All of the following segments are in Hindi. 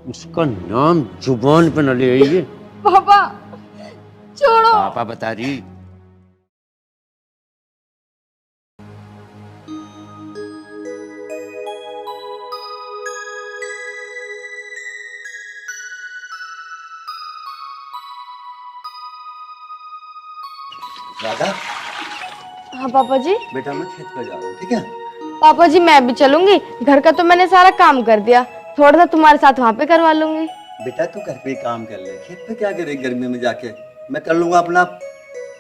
उसका नाम जुबान पे न ले आइए। पापा छोड़ो। पापा बता रही। राधा, हाँ पापा जी। बेटा मैं खेत पर जा रहा हूँ, ठीक है? पापा जी मैं भी चलूंगी, घर का तो मैंने सारा काम कर दिया, थोड़ा सा तुम्हारे साथ वहाँ पे करवा लूंगी। बेटा तू घर पे ही काम कर ले, खेत पे क्या करे गर्मी में जाके, मैं कर लूंगा अपना।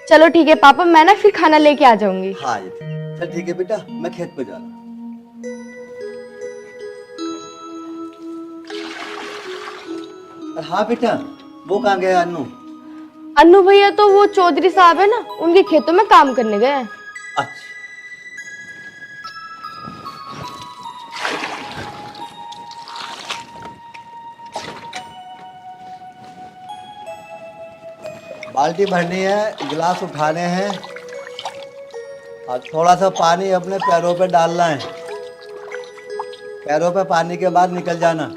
चलो ठीक है पापा, मैं ना फिर खाना लेके आ जाऊंगी। हाँ चल ठीक है बेटा, मैं खेत पे जा रहा हूँ। हाँ बेटा, वो कहाँ गया अन्नू? अन्नू भैया तो वो चौधरी साहब है ना, उनके खेतों में काम करने गए हैं। अच्छा। बाल्टी भरनी है, गिलास उठाने हैं और थोड़ा सा पानी अपने पैरों पे डालना है। पैरों पे पानी के बाद निकल जाना।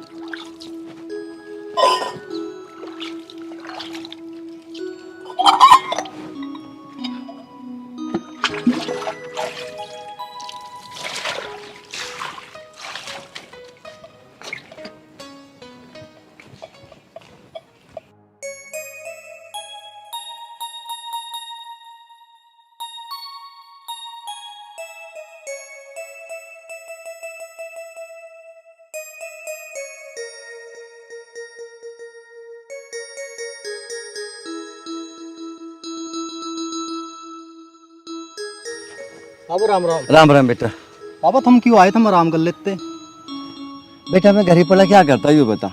बाबू राम राम। राम राम बेटा। पापा तुम क्यों आए थे, हम आराम कर लेते। बेटा मैं घर ही पड़ा क्या करता ये बता।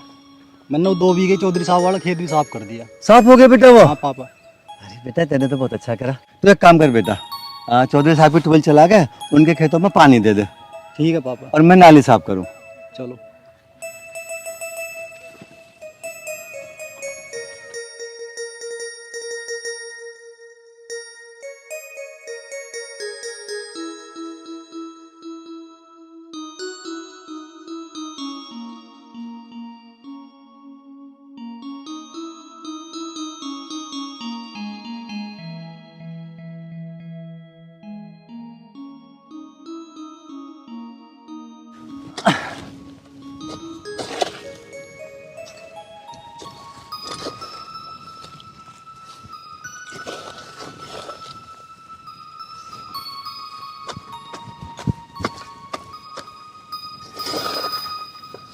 मैंने वो 2 बीघे चौधरी साहब वाला खेत भी साफ कर दिया। साफ हो गया बेटा वो? हाँ पापा। अरे बेटा तेने तो बहुत अच्छा करा। तू एक काम कर बेटा, चौधरी साहब की ट्यूबवेल चला के उनके खेतों में पानी दे दे। ठीक है पापा। और मैं नाली साफ करूँ। चलो।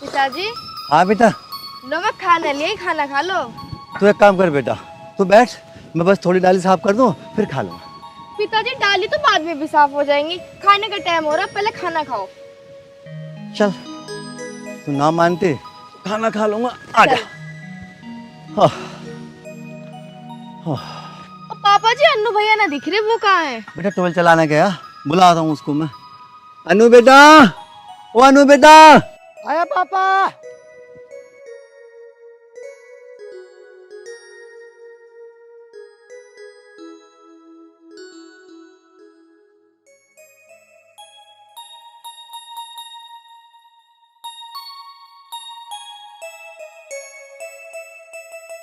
पिताजी हाँ बेटा। लो मैं खाना लिए, खाना खा लो। तू एक काम कर बेटा, तू बैठ, मैं बस थोड़ी नाली साफ कर दूँ फिर खा लूँगा। पिताजी डाली तो बाद में भी साफ हो जाएंगी, खाने का टाइम हो रहा, पहले खाना खाओ। चल तू ना मानते खाना खा लूँगा, आजा। हाँ। हाँ। और पापा जी अन्नू भैया ना दिख रहे, वो कहाँ है? बेटा ट्यूबवेल चलाने गया, बुलाता हूँ उसको मैं। अनु बेटा, ओ अनु बेटा। आया पापा।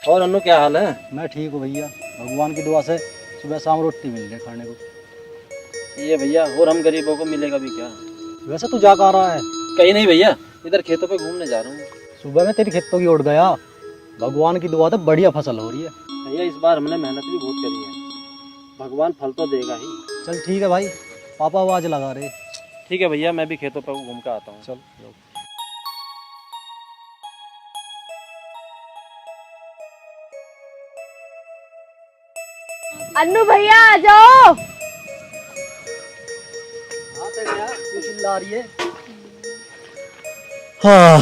और अन्नू क्या हाल है? मैं ठीक हूँ भैया, भगवान की दुआ से सुबह शाम रोटी मिल रही खाने को। ये भैया, और हम गरीबों को मिलेगा भी क्या? वैसे तू जा कहाँ रहा है? कहीं नहीं भैया, इधर खेतों पे घूमने जा रहा हूँ। सुबह में तेरी खेतों की उड़ गया, भगवान की दुआ से बढ़िया फसल हो रही है। भैया इस बार हमने मेहनत भी बहुत करी है, भगवान फल तो देगा ही। चल ठीक है भाई, पापा आवाज लगा रहे। ठीक है भैया, मैं भी खेतों पे घूम कर आता हूँ। चल। अन्नू भैया आ जाओ। हाँ तेरे क्यों चिल्ला रही है? हाँ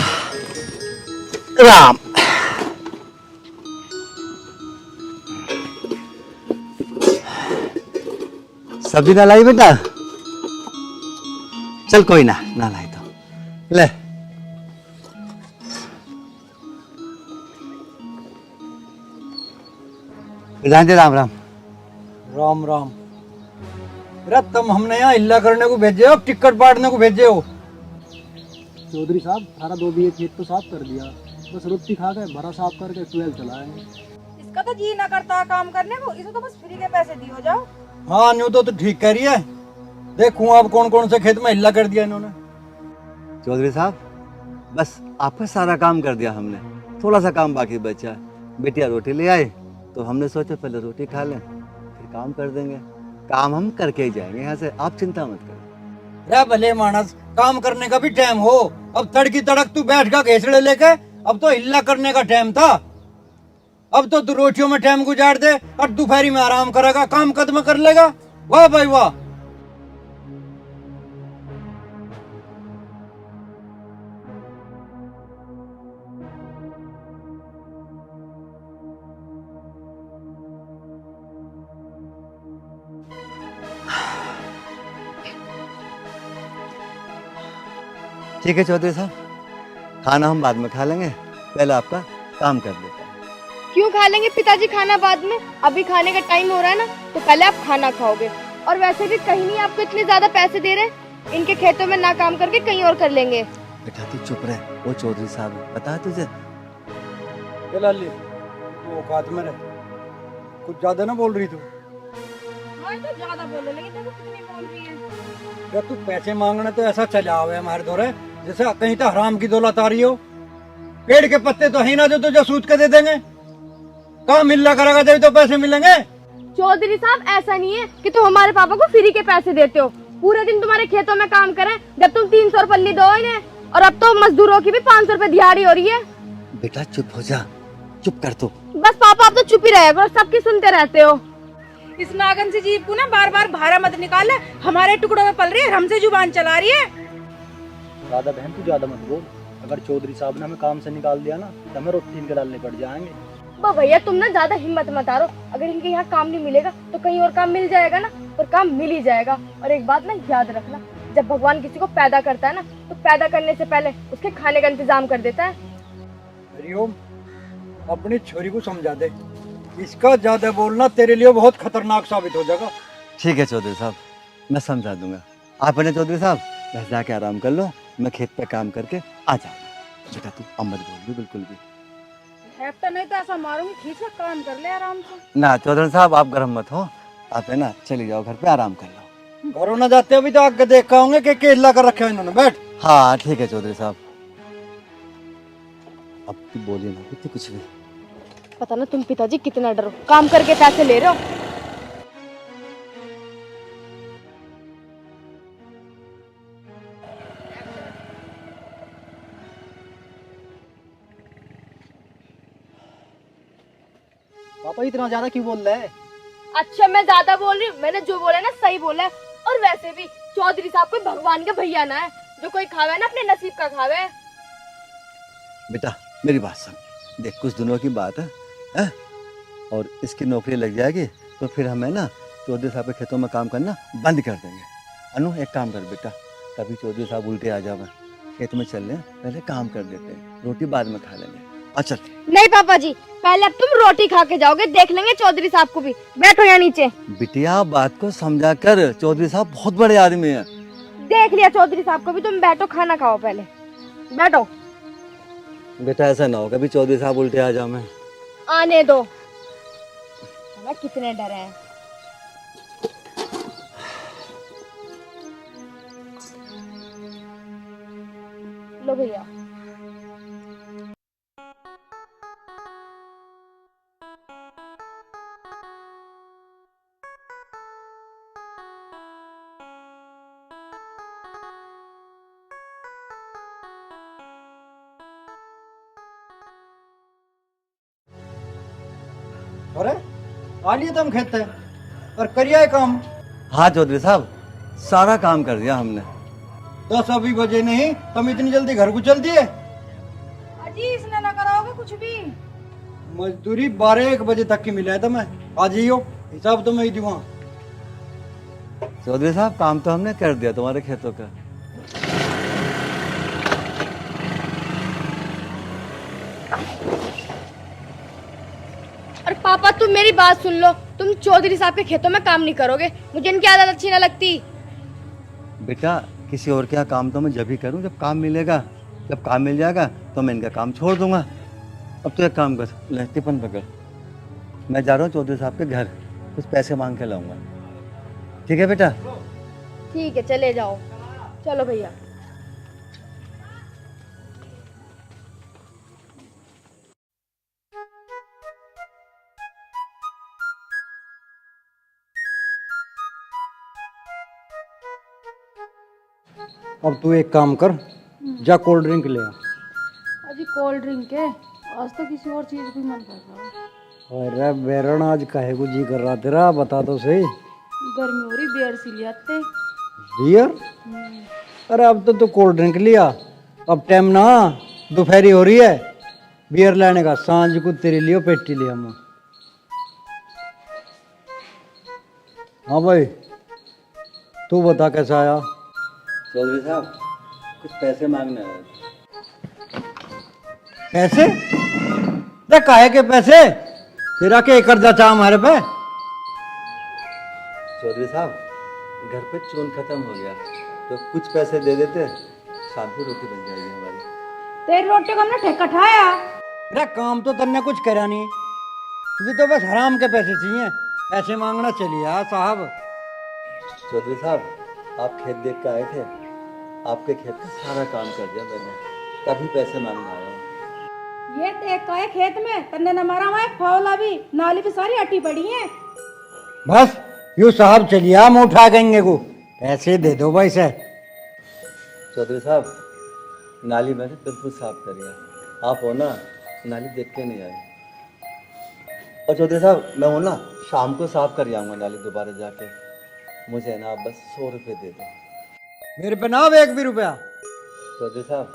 राम। सब्जी ना लाई बेटा? चल कोई ना, ना लाई तो ले। राम राम। राम राम। अरे तुम हमने यहाँ हिल्ला करने को भेजे हो, टिकट बांटने को भेजे हो? चौधरी साहब सारा 2 बीघे खेत तो साफ कर दिया, बस रोटी खा के भरा साफ करके 12 चलाएंगे। इसका तो जी ना करता काम करने को, इसे तो बस फ्री के पैसे दियो जाओ। हाँ न्यू तो ठीक कह रही है। देखूं अब कौन कौन से खेत में हिल्ला कर दिया इन्होंने। चौधरी साहब बस आपका सारा काम कर दिया हमने, थोड़ा सा काम बाकी बचा है। बेटिया रोटी ले आए तो हमने सोचा पहले रोटी खा लें फिर काम कर देंगे। काम हम करके ही जाएंगे यहाँ से, आप चिंता मत करो। रे भले मानस, काम करने का भी टाइम हो। अब तड़की तड़क तू बैठ का घेसड़े लेके, अब तो हिल्ला करने का टाइम था। अब तो तू रोटियों में टाइम गुजार दे और दोपहरी में आराम करेगा, काम कदम कर लेगा। वाह भाई वाह। ठीक है चौधरी साहब, खाना हम बाद में खा लेंगे, पहले आपका काम कर लेते हैं। क्यों खा लेंगे पिताजी खाना बाद में? अभी खाने का टाइम हो रहा है ना, तो पहले आप खाना खाओगे। और वैसे भी कहीं नहीं आपको इतने ज्यादा पैसे दे रहे हैं, इनके खेतों में ना काम करके कहीं और कर लेंगे। बेटा तू चुप रहे, वो चौधरी साहब है, पता है तुझे? ए लाली, तू औकात में रह, कुछ ज्यादा ना बोल रही तू। मैं तो ज्यादा बोले, लेकिन देखो कितनी बोल रही है। जब तू पैसे मांगने तो ऐसा चला हुआ है हमारे दौरे, जैसे कहीं तो हराम की दौलत आ रही हो। पेड़ के पत्ते तो है ना जो तुझे सूद के दे देंगे। कहाँ मिलना करेगा जब तो पैसे मिलेंगे। चौधरी साहब ऐसा नहीं है कि तुम हमारे पापा को फ्री के पैसे देते हो। पूरे दिन तुम्हारे खेतों में काम करें, जब तुम 300 पल्ली दो इन्हें, और अब तो मजदूरों की भी 500 रुपए दिहाड़ी हो रही है। बेटा चुप हो जा, चुप कर तू। बस पापा आप तो चुप ही रहे करो, सबकी सुनते रहते हो। इस नागन से जीव को ना बार बार भारा मत निकाल, हमारे टुकड़ों में पल रही है, हमसे जुबान चला रही है। राधा बहन तू ज्यादा मत बोल। अगर चौधरी साहब ने हमें काम से निकाल दिया ना तो हमें रोटी इनके डालने पड़ जाएंगे। भैया तुम ना ज्यादा हिम्मत मत हारो। अगर इनके यहाँ काम नहीं मिलेगा तो कहीं और काम मिल जाएगा ना, और काम मिल ही जाएगा। और एक बात ना याद रखना, जब भगवान किसी को पैदा करता है ना, तो पैदा करने से पहले उसके खाने का इंतजाम कर देता है। हरिओम, अपनी छोरी को समझा दे, इसका ज्यादा बोलना तेरे लिए बहुत खतरनाक साबित हो जाएगा। ठीक है चौधरी साहब, मैं समझा दूंगा। आप है चौधरी साहब, बस जाके आराम कर लो, मैं खेत पे काम करके आ जाऊंगा। बेटा तू अमत बोल भी बिल्कुल भी तो नहीं तो ऐसा मारूंगी, खींच कर काम कर ले आराम से। ना। चौधरी साहब आप गर्म मत हो, आप है ना चली जाओ घर पे, आराम कर लो। घरों ना जाते अभी तो आगे देख होंगे कि केला कर रखे हैं इन्होंने। बैठ। हाँ ठीक है चौधरी साहब, अब तू बोलिए ना तू कुछ भी। पता ना तुम पिताजी कितना डरो, काम करके पैसे ले रहे हो। पापा इतना ज्यादा क्यों बोल रहे हैं? अच्छा मैं ज्यादा बोल रही हूँ? मैंने जो बोला ना सही बोला है। और वैसे भी चौधरी साहब कोई भगवान के भैया ना है, जो कोई खावे ना अपने नसीब का खावे। बेटा मेरी बात सुन, देख कुछ दिनों की बात है? और इसकी नौकरी लग जाएगी तो फिर हमें ना चौधरी साहब के खेतों में काम करना बंद कर देंगे। अनु एक काम कर बेटा, कभी चौधरी साहब उल्टे आ जावे, खेत में चल लें, पहले काम कर देते हैं, रोटी बाद में खा लेंगे। अच्छा नहीं पापा जी, पहले अब तुम रोटी खा के जाओगे, देख लेंगे चौधरी साहब को भी। बैठो यहाँ नीचे। बिटिया बात को समझा कर, चौधरी साहब बहुत बड़े आदमी है। देख लिया चौधरी साहब को भी, तुम बैठो खाना खाओ पहले, बैठो। बेटा ऐसा ना हो कभी चौधरी साहब उल्टे आ जाओ। मैं आने दो ना, कितने डरे हैं। लो भैया। अरे आ लिए तुम खेत है और करिया है काम। हाँ चौधरी साहब सारा काम कर दिया हमने। 10 अभी बजे नहीं, तुम इतनी जल्दी घर को चल दिए। अजी इसने ना कराओगे कुछ भी। मजदूरी 12-1 बजे तक की मिला है तुम्हें, आ जाइयो, हिसाब तो मैं ही दूंगा। चौधरी साहब काम तो हमने कर दिया तुम्हारे खेतों का। और पापा तुम मेरी बात सुन लो, तुम चौधरी साहब के खेतों में काम नहीं करोगे, मुझे इनकी आदत अच्छी ना लगती। बेटा किसी और के यहाँ काम तो मैं जब ही करूँ जब काम मिलेगा, जब काम मिल जाएगा तो मैं इनका काम छोड़ दूंगा। अब तो एक काम कर, ले टिफिन पकड़, मैं जा रहा हूँ चौधरी साहब के घर, कुछ पैसे मांग के लाऊंगा। ठीक है बेटा? ठीक है, चले जाओ। चलो भैया। अब तू एक काम कर, जा कोल्ड ड्रिंक ले आ। अजी कोल्ड ड्रिंक है, आज तो किसी और चीज भी मन कर रहा है। अरे बेरन, आज काहे को जी कर रहा तेरा, बता तो सही। गर्मी हो रही, बियर सी ले आते। बियर? अरे अब तो तू कोल्ड ड्रिंक लिया, अब टाइम ना दोपहरी हो रही है बियर लाने का, सांझ को तेरे लिए पेटी लिया हम। हाँ भाई, तू बता कैसा आया? चौधरी साहब कुछ पैसे मांगने आया। पैसे? अरे काहे के पैसे? तेरा क्या कर्जा चाह हमारे पे? चौधरी साहब घर पे चून खत्म हो गया, तो कुछ पैसे दे देते, शाम को रोटी बन जाएगी हमारी। तेरी रोटी को हमने ठेका ठाया। अरे काम तो तन्ने कुछ करा नहीं, तुझे तो बस हराम के पैसे चाहिए, पैसे मांगना चलिए यार साहब। चौधरी साहब आप खेत देख के आए थे, आपके खेत का सारा काम कर दिया मैंने, तभी पैसे मांगने आया हूँ। ये देख का है खेत में, तन्ने न मारा हुआ है, फौला भी, नाली भी सारी अटी पड़ी है। बस यू साहब चलिए, हम उठा गएंगे को, पैसे दे दो भाई से। चौधरी साहब नाली मैंने बिल्कुल साफ करी है, आप हो ना नाली देख के नहीं आए। और चौधरी साहब मैं हो ना शाम को साफ कर आऊँगा नाली दोबारा जाके, मुझे ना आप बस 100 रुपये दे दो। मेरे पे ना अब एक भी रुपया। चौधरी साहब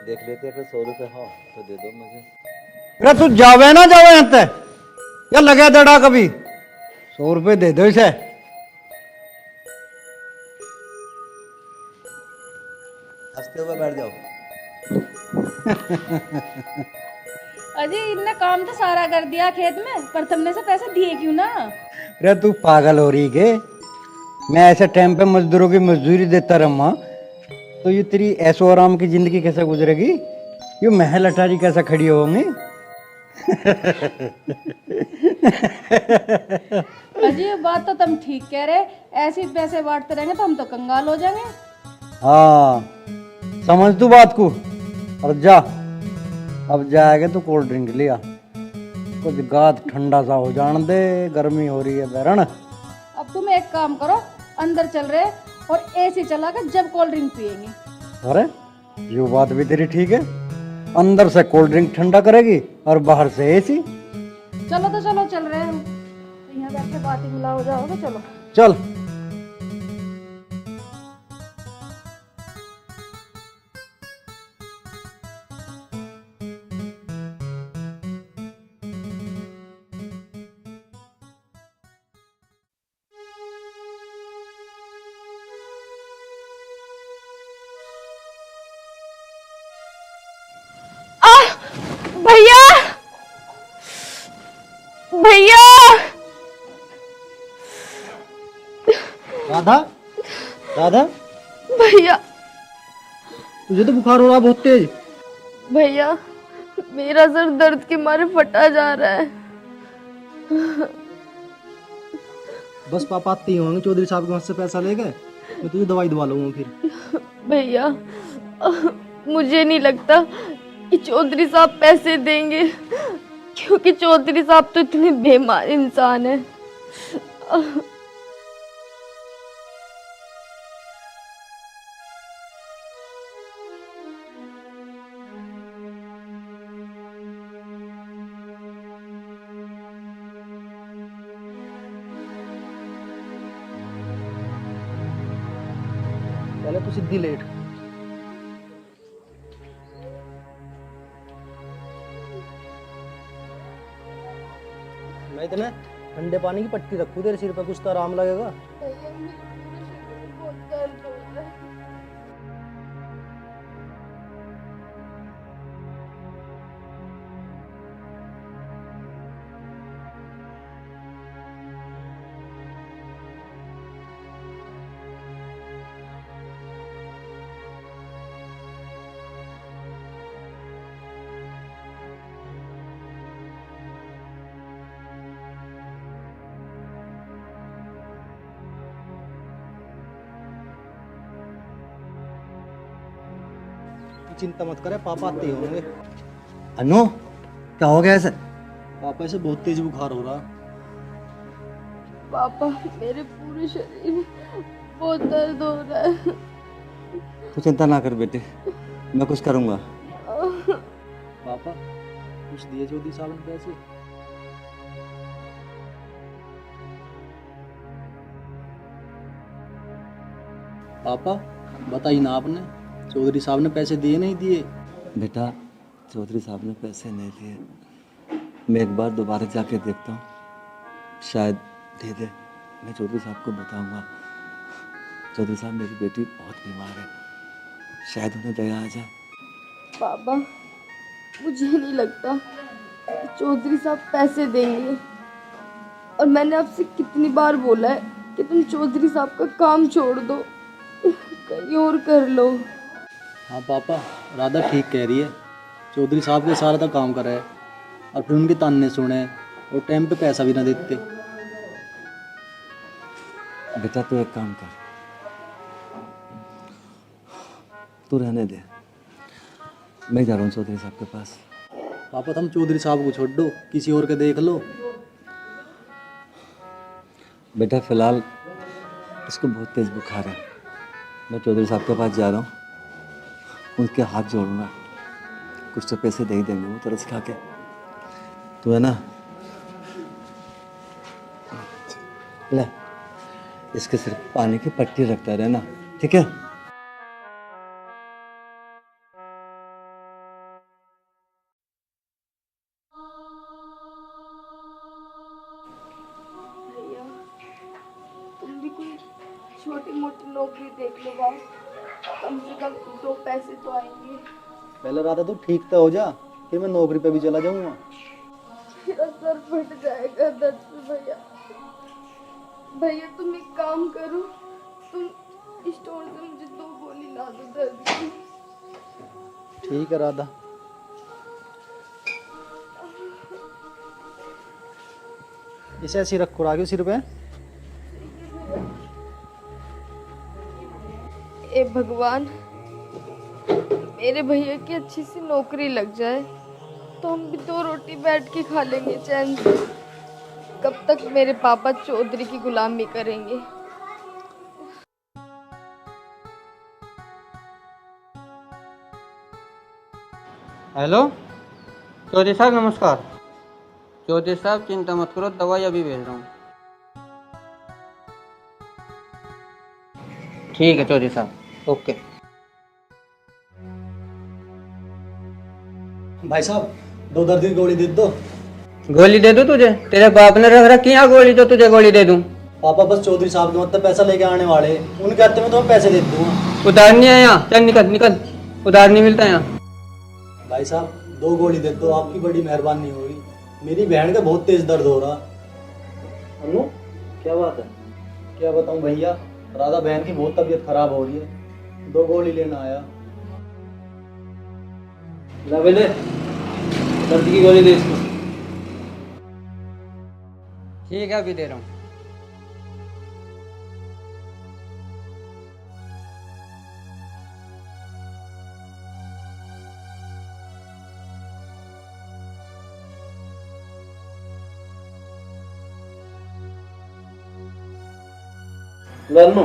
देख लेते अगर 100 रुपये हो तो दे दो मुझे। अरे तू जावे ना जावे यहाँ पे, या लगे दड़ा कभी, 100 रुपये दे दो इसे। हंसते हुए बैठ जाओ। अजी इनने काम तो सारा कर दिया खेत में, पर तुमने से पैसे दिए क्यों ना? अरे तू पागल हो रही के? मैं ऐसे टाइम पे मजदूरों की मजदूरी देता रहा, तो ये तेरी ऐशो आराम की जिंदगी कैसे गुजरेगी? ये महल अटारी कैसा खड़ी होंगी? अजी ये बात तो तुम ठीक कह रहे, ऐसे ही पैसे बांटते रहेंगे तो हम तो कंगाल हो जाएंगे। हाँ समझ तू बात को, और जा अब जाएगा तो कोल्ड ड्रिंक लिया, कुछ गात ठंडा सा हो जान दे, गर्मी हो रही है बैरन। अब तुम एक काम करो, अंदर चल रहे और एसी चला कर जब कोल्ड ड्रिंक पियेंगे। अरे ये बात भी तेरी ठीक है, अंदर से कोल्ड ड्रिंक ठंडा करेगी और बाहर से एसी। चलो तो चलो, चल रहे हम, यहाँ बैठे बात ही मिला हो जाओगे। चलो चल। भैया, भैया, राधा, राधा भैया, तुझे तो बुखार हो रहा बहुत तेज। भैया मेरा सर दर्द के मारे फटा जा रहा है। बस पापा आते ही होंगे, चौधरी साहब के वहां से पैसा ले गए, मैं तुझे दवाई दवा लूंगा फिर। भैया मुझे नहीं लगता कि चौधरी साहब पैसे देंगे, क्योंकि चौधरी साहब तो इतने बेईमान इंसान है। पहले तो सीधी लेट। मैं इतने ठंडे पानी की पट्टी रखूं तेरे सिर पे, कुछ तो आराम लगेगा। तू चिंता मत करे, पापा आते ही होंगे। अनु क्या हो गया ऐसे? पापा से बहुत तेज बुखार हो रहा। पापा मेरे पूरे शरीर में बहुत दर्द हो रहा है। तू चिंता ना कर बेटे, मैं कुछ करूँगा। पापा कुछ दिए चौधरी साहब ने पैसे? पापा बताइए ना, आपने चौधरी साहब ने पैसे दिए नहीं दिए? बेटा चौधरी साहब ने पैसे नहीं दिए, मैं एक बार दोबारा जाके देखता हूँ, शायद दे दे। मैं चौधरी साहब को बताऊंगा। चौधरी साहब मेरी बेटी बहुत बीमार है, शायद उन्हें दया आ जाए। पापा मुझे नहीं लगता कि चौधरी साहब पैसे देंगे, और मैंने आपसे कितनी बार बोला है कि तुम चौधरी साहब का काम छोड़ दो, कहीं और कर लो। हाँ पापा, राधा ठीक कह रही है। चौधरी साहब के सारा था काम करा है और फिर उनके ताने सुने और टाइम पे पैसा भी ना देते। बेटा तू एक काम कर, तू रहने दे, मैं जा रहा हूँ चौधरी साहब के पास। पापा तुम चौधरी साहब को छोड़ दो, किसी और के देख लो। बेटा फिलहाल इसको बहुत तेज बुखार है, मैं चौधरी साहब के पास जा रहा हूँ, उनके हाथ जोड़ूंगा, कुछ तो पैसे दे ही देंगे वो तरस खा के। तू है ना, ले इसके सिर्फ पानी की पट्टी रखता रहना, ठीक है? भैया तुम भी कोई छोटी मोटी नौकरी देख लो बाप, कम से कम 2 पैसे तो आएंगे। पहले राधा तू ठीक तो हो जा, फिर मैं नौकरी पे भी चला जाऊंगा। मेरा सर फट जाएगा दर्द से भैया। भैया तुम एक काम करो, तुम स्टोर से मुझे 2 गोली ला दो दर्द की। ठीक है राधा। इसे ऐसे ही रखो रागे सिर पे। ए भगवान, मेरे भैया की अच्छी सी नौकरी लग जाए तो हम भी 2 रोटी बैठ के खा लेंगे चैन से। कब तक मेरे पापा चौधरी की गुलामी करेंगे। हेलो चौधरी साहब नमस्कार। चौधरी साहब चिंता मत करो, दवाई अभी भेज रहा हूँ। ठीक है चौधरी साहब, ओके। भाई साहब 2 दर्द की गोली दे दो। गोली दे दूँ तुझे? तेरे बाप ने रख रखी है गोली जो तुझे गोली दे दूँ? पापा बस चौधरी साहब के मतलब पैसा लेके आने वाले, उनके हाथ में तो मैं पैसे दे दूंगा। उधार नहीं है यहाँ, चल निकल निकल, उधार नहीं मिलता यहाँ। भाई साहब 2 गोली दे दो, आपकी बड़ी मेहरबानी होगी। मेरी बहन का बहुत तेज दर्द हो रहा। अनु क्या बात है? क्या बताऊं भैया, राधा बहन की बहुत तबीयत खराब हो रही है, 2 गोली लेना आया। ले दर्द की गोली दे इसको। ठीक है अभी दे रहा हूँ। लन्नू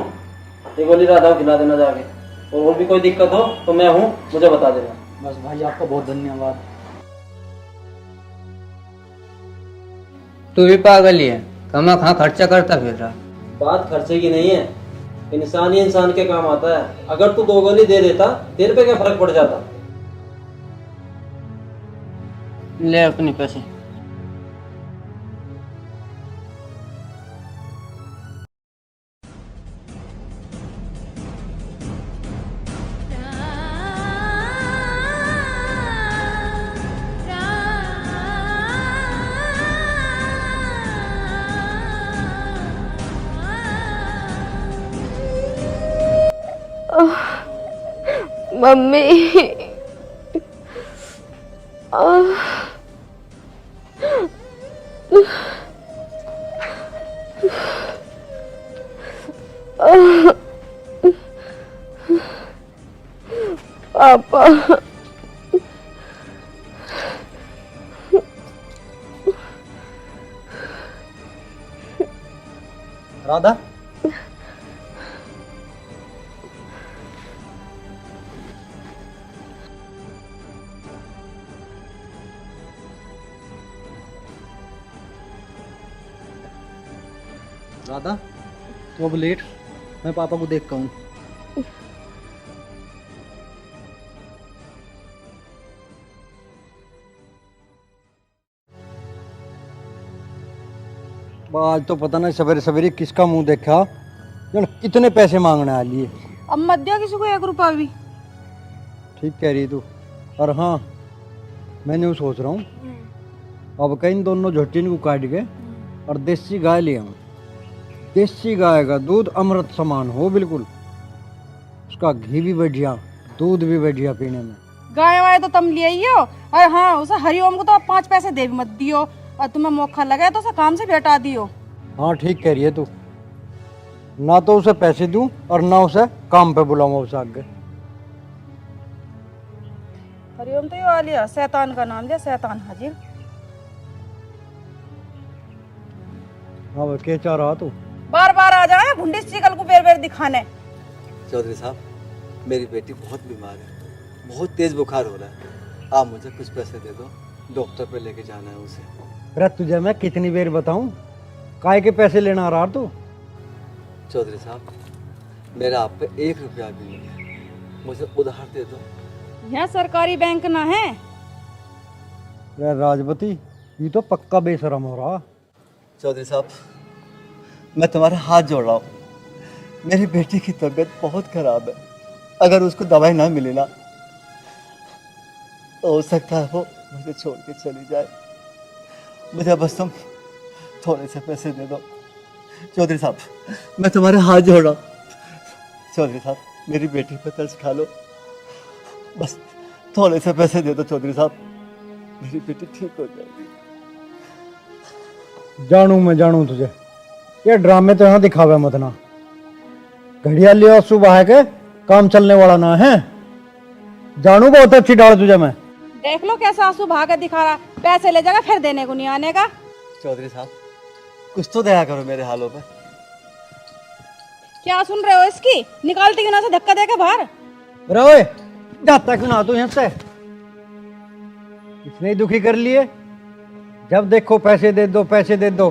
ये गोली राधा को खिला देना जाके, और भी कोई दिक्कत हो तो मैं हूँ, मुझे बता देना। बस भाई आपका बहुत धन्यवाद। तू भी पागल ही है, कमा खा खर्चा करता फिर रहा। बात खर्चे की नहीं है, इंसान ही इंसान के काम आता है। अगर तू 2 गोली दे देता तेरे पे क्या फर्क पड़ जाता? ले अपने पैसे। Mummy papa. राधा, राधा, तू अब लेट, मैं पापा को देख के आऊं। आज तो पता नहीं सवेरे सवेरे किसका मुंह देखा, जन कितने पैसे मांगने आ लिए। अब मत दिया किसी को 1 रुपया भी। ठीक कह रही तू। और हाँ, मैं यूँ सोच रहा हूँ अब कहीं दोनों झोटिन को काट के और देसी गाय ले आऊँ। देसी गाय का दूध अमृत समान हो बिल्कुल, उसका घी भी बढ़िया, दूध भी बढ़िया पीने में। गाय वाय तो तुम ले हो, और हाँ उसे हरिओम को तो आप 5 पैसे दे भी मत दियो, और तुम्हें मौका लगे तो उसे काम से भी हटा दियो। हाँ ठीक कह रही है तू, ना तो उसे पैसे दूं और ना उसे काम पे बुलाऊंगा उसे आगे। हरिओम तो ये वाली है, शैतान का नाम लिया, शैतान हाजिर। हाँ भाई, क्या चाह रहा तू? बार बार आ जाए भुंडी चिकल को बेर बेर दिखाने। चौधरी साहब, मेरी बेटी बहुत बीमार है, बहुत तेज बुखार हो रहा है। आप मुझे कुछ पैसे दे दो, डॉक्टर पे लेके जाना है उसे। अरे तुझे मैं कितनी बार बताऊं, काय के पैसे लेना आ रहा तू? चौधरी साहब, मेरा आप पे 1 रुपया भी नहीं है, मुझे उधार दे दो। यहाँ सरकारी बैंक ना है। अरे राजवती, ये तो पक्का बेशरम हो रहा। चौधरी साहब, मैं तुम्हारा हाथ जोड़ रहा हूँ, मेरी बेटी की तबीयत बहुत खराब है, अगर उसको दवाई ना मिले ना तो हो सकता है वो मुझे छोड़ के चली जाए। मुझे बस तुम थोड़े से पैसे दे दो। चौधरी साहब, मैं तुम्हारे हाथ जोड़ रहा हूँ। चौधरी साहब, मेरी बेटी पे तरस खा लो, बस थोड़े से पैसे दे दो चौधरी साहब, मेरी बेटी ठीक हो जाएगी। मैं जानू तुझे, ये ड्रामे तो यहाँ दिखावे मत ना। घड़ियाली और सुबह के काम चलने वाला ना है। जानू बहुत अच्छी डाल तुझे मैं। देख लो कैसा आंसू भागा दिखा रहा, पैसे ले जाएगा फिर देने को नहीं आने का। चौधरी साहब, कुछ तो दया करो मेरे हालों पे। क्या सुन रहे हो इसकी? निकालती क्यों ना से धक्का देके बाहर। अरे ओए, जाता क्यों ना तू यहाँ से? इतने ही दुखी कर लिए, जब देखो पैसे दे दो पैसे दे दो।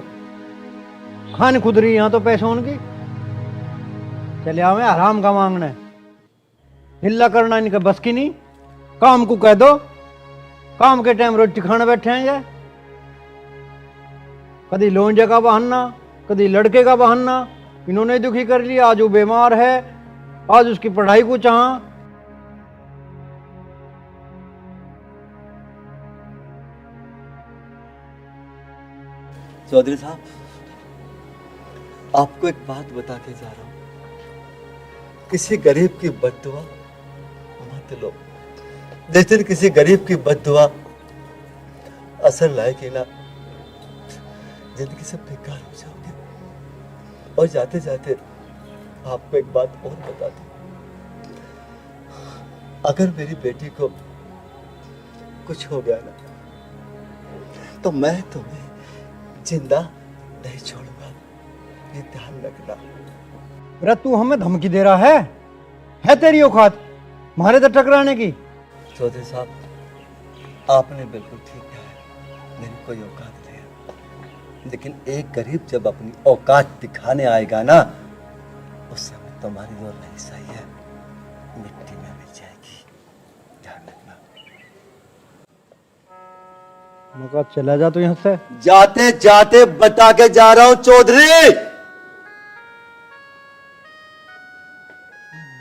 खान खुद रही यहाँ तो पैसों की। चले आओ, आराम का मांगना है, हिल्ला करना इनका बस की नहीं। काम को कह दो, काम के टाइम रोटी खाने बैठे हैं। कभी लोंजे का बहाना, कभी लड़के का बहाना, इन्होंने दुखी कर लिया। आज वो बीमार है, आज उसकी पढ़ाई को चाहा। चौधरी साहब, आपको एक बात बता के जा रहा हूं, किसी गरीब की बद्दुआ मत लो। जिस दिन किसी गरीब की बद्दुआ असर लाएगी ना, जिंदगी से बेकार हो जाओगे। और जाते जाते आपको एक बात और बता दूं, अगर मेरी बेटी को कुछ हो गया ना, तो मैं तुम्हें जिंदा नहीं छोड़ूंगा, ये ध्यान रखना। अरे तू हमें धमकी दे रहा है तेरी औकात मारे तो टकराने की? चौधरी साहब, आपने बिल्कुल ठीक कहा, मेरी कोई औकात नहीं है, लेकिन एक गरीब जब अपनी औकात दिखाने आएगा ना, उस समय तुम्हारी जो नहीं सही है मिट्टी में मिल जाएगी, ध्यान रखना। मैं कहा चला जा तू यहाँ से। जाते जाते बता के जा रहा हूं चौधरी,